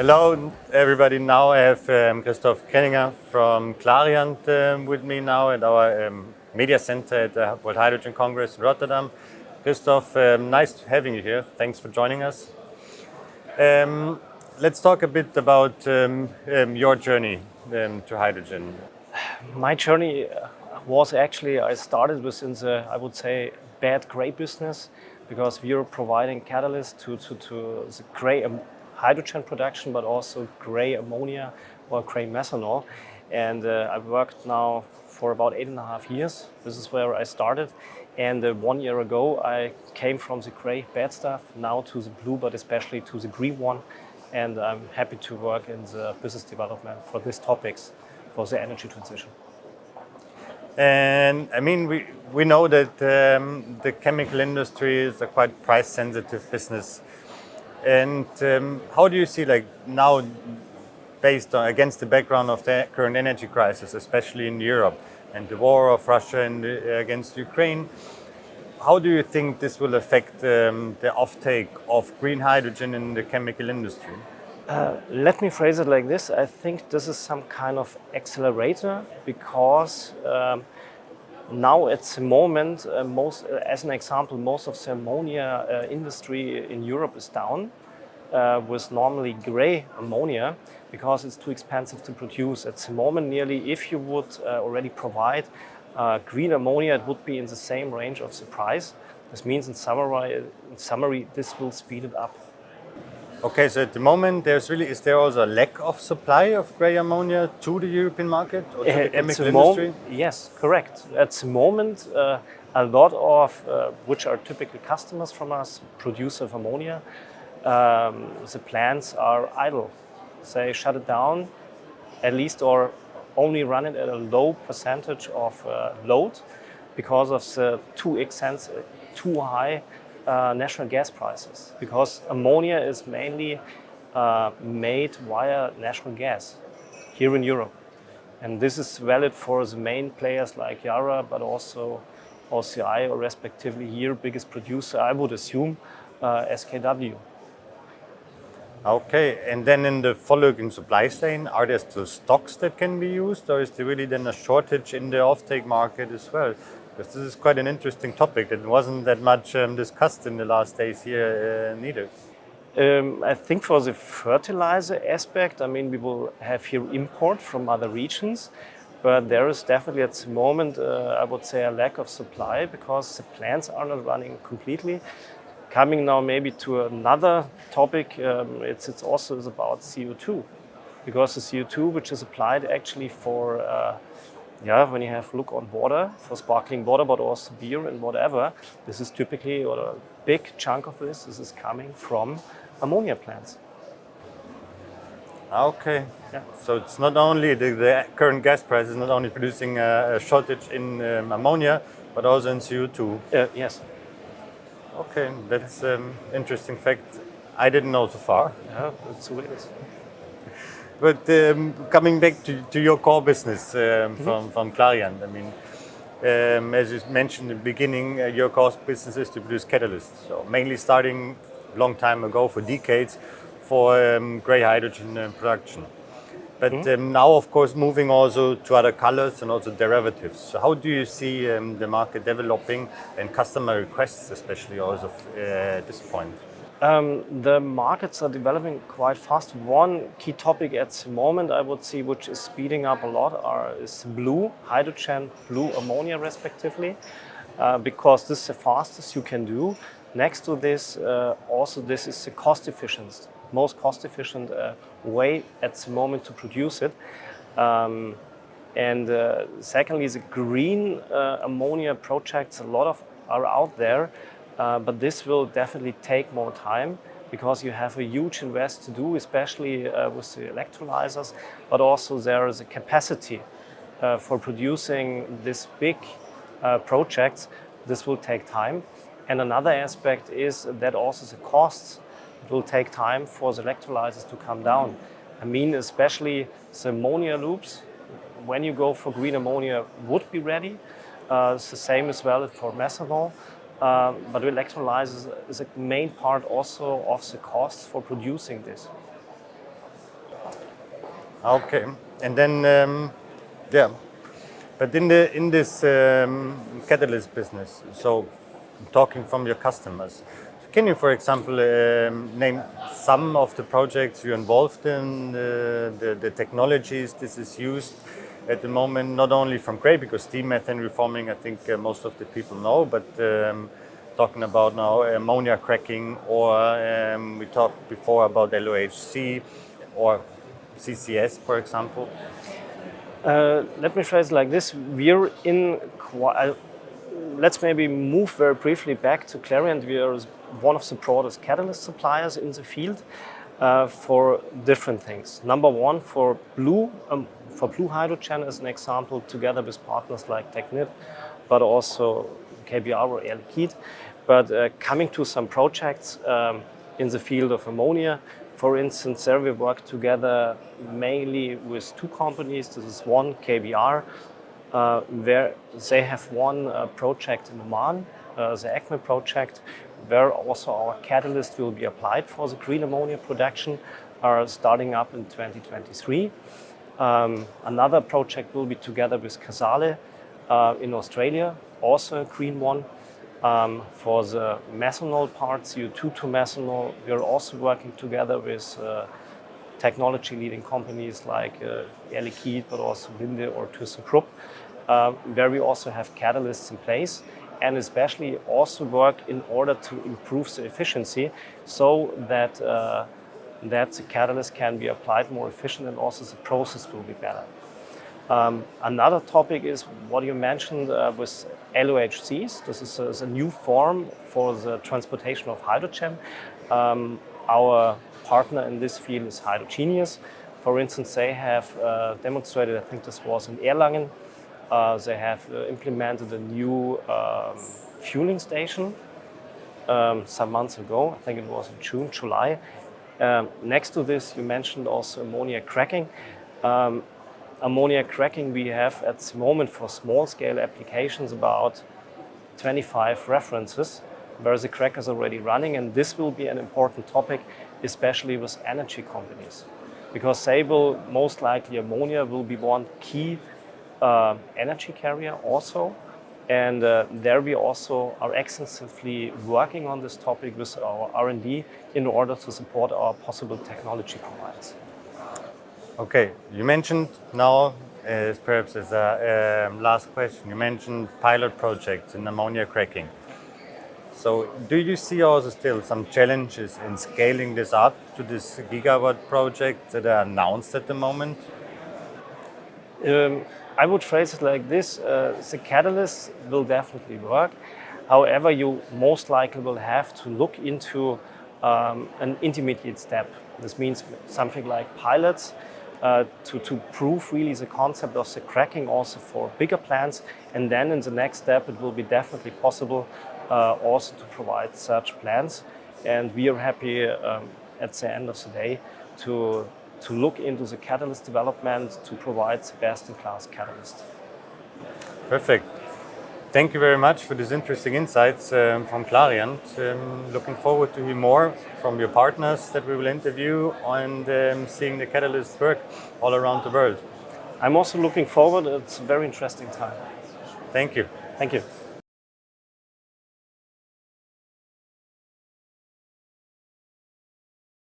Hello everybody, now I have Christoph Krinninger from Clariant with me now at our media center at the World Hydrogen Congress in Rotterdam. Christoph, nice having you here. Thanks for joining us. Let's talk a bit about your journey to hydrogen. My journey was actually, I started within the, I would say, bad gray business, because we are providing catalysts to the gray hydrogen production, but also gray ammonia or gray methanol. And I've worked now for about 8.5 years. This is where I started. And 1 year ago, I came from the gray bad stuff now to the blue, but especially to the green one. And I'm happy to work in the business development for these topics, for the energy transition. And I mean, we know that the chemical industry is a quite price-sensitive business. And how do you see, like now, based on against the background of the current energy crisis, especially in Europe, and the war of Russia against Ukraine, how do you think this will affect the offtake of green hydrogen in the chemical industry? Let me phrase it like this. I think this is some kind of accelerator, because now at the moment, as an example, most of the ammonia industry in Europe is down with normally gray ammonia, because it's too expensive to produce. At the moment, nearly if you would already provide green ammonia, it would be in the same range of the price. This means in summary, this will speed it up. Okay, so at the moment, is there also a lack of supply of grey ammonia to the European market or to the chemical industry? Yes, correct. At the moment, a lot of, which are typically customers from us, produce of ammonia, the plants are idle. They shut it down, at least, or only run it at a low percentage of load, because of the too high natural gas prices, because ammonia is mainly made via natural gas here in Europe. And this is valid for the main players like Yara, but also OCI, or respectively here, biggest producer, I would assume, SKW. Okay, and then in the following supply chain, are there still stocks that can be used, or is there really then a shortage in the offtake market as well? Because this is quite an interesting topic that wasn't that much discussed in the last days here neither. I think for the fertilizer aspect, I mean, we will have here import from other regions, but there is definitely at the moment, I would say, a lack of supply, because the plants are not running completely. Coming now maybe to another topic, it's also about CO2, because the CO2 which is applied actually for when you have look on water, for sparkling water, but also beer and whatever, this is typically, or a big chunk of this is coming from ammonia plants. Okay. Yeah. So it's not only the current gas price is not only producing a shortage in ammonia, but also in CO2. Yes. Okay, that's interesting fact. I didn't know so far. Yeah, that's the way it is. But coming back to your core business from Clariant, I mean, as you mentioned in the beginning, your core business is to produce catalysts. So mainly starting a long time ago, for decades, for grey hydrogen production. But now, of course, moving also to other colors and also derivatives. So how do you see the market developing, and customer requests especially also at this point? The markets are developing quite fast. One key topic at the moment, I would see, which is speeding up a lot, is blue hydrogen, blue ammonia respectively, because this is the fastest you can do. Next to this, also this is the most cost efficient way at the moment to produce it. And secondly, the green ammonia projects, a lot of are out there. But this will definitely take more time, because you have a huge invest to do, especially with the electrolyzers, but also there is a capacity for producing this big projects. This will take time. And another aspect is that also the costs, it will take time for the electrolyzers to come down. I mean, especially the ammonia loops, when you go for green ammonia, would be ready. It's the same as well for methanol. But electrolyzers is a main part also of the costs for producing this. Okay, and then yeah, but in this catalyst business, so talking from your customers, can you, for example, name some of the projects you're involved in, the technologies this is used at the moment, not only from Gray, because steam methane reforming, I think most of the people know, but talking about now ammonia cracking, or we talked before about LOHC or CCS, for example. Let me phrase it like this: we're in. Let's maybe move very briefly back to Clariant. We are one of the broadest catalyst suppliers in the field for different things. Number one, for blue hydrogen, as an example, together with partners like Technip, but also KBR or Air Liquide. But coming to some projects in the field of ammonia, for instance, there we work together mainly with two companies. This is one, KBR, where they have one project in Oman, the ECME project, where also our catalyst will be applied for the green ammonia production, are starting up in 2023. Another project will be together with Casale in Australia, also a green one. For the methanol part, CO2 to methanol, we are also working together with technology leading companies like Air Liquide, but also Linde or ThyssenKrupp, where we also have catalysts in place, and especially also work in order to improve the efficiency, so that the catalyst can be applied more efficient, and also the process will be better. Another topic is what you mentioned with LOHCs. This is a new form for the transportation of hydrogen. Our partner in this field is Hydrogenious. For instance, they have demonstrated, I think this was in Erlangen, they have implemented a new fueling station some months ago. I think it was in June, July. Next to this, you mentioned also ammonia cracking. Ammonia cracking, we have at the moment for small scale applications about 25 references where the cracker is already running, and this will be an important topic, especially with energy companies, because they will most likely, ammonia will be one key energy carrier also, and there we also are extensively working on this topic with our R&D in order to support our possible technology providers. Okay, you mentioned now, perhaps as a last question, you mentioned pilot projects in ammonia cracking. So do you see also still some challenges in scaling this up to this gigawatt project that are announced at the moment? I would phrase it like this: the catalyst will definitely work. However, you most likely will have to look into an intermediate step. This means something like pilots to prove really the concept of the cracking also for bigger plants. And then in the next step, it will be definitely possible also to provide such plants. And we are happy at the end of the day to look into the catalyst development to provide the best-in-class catalyst. Perfect. Thank you very much for these interesting insights from Clariant. Looking forward to hear more from your partners that we will interview and seeing the catalyst work all around the world. I'm also looking forward. It's a very interesting time. Thank you. Thank you.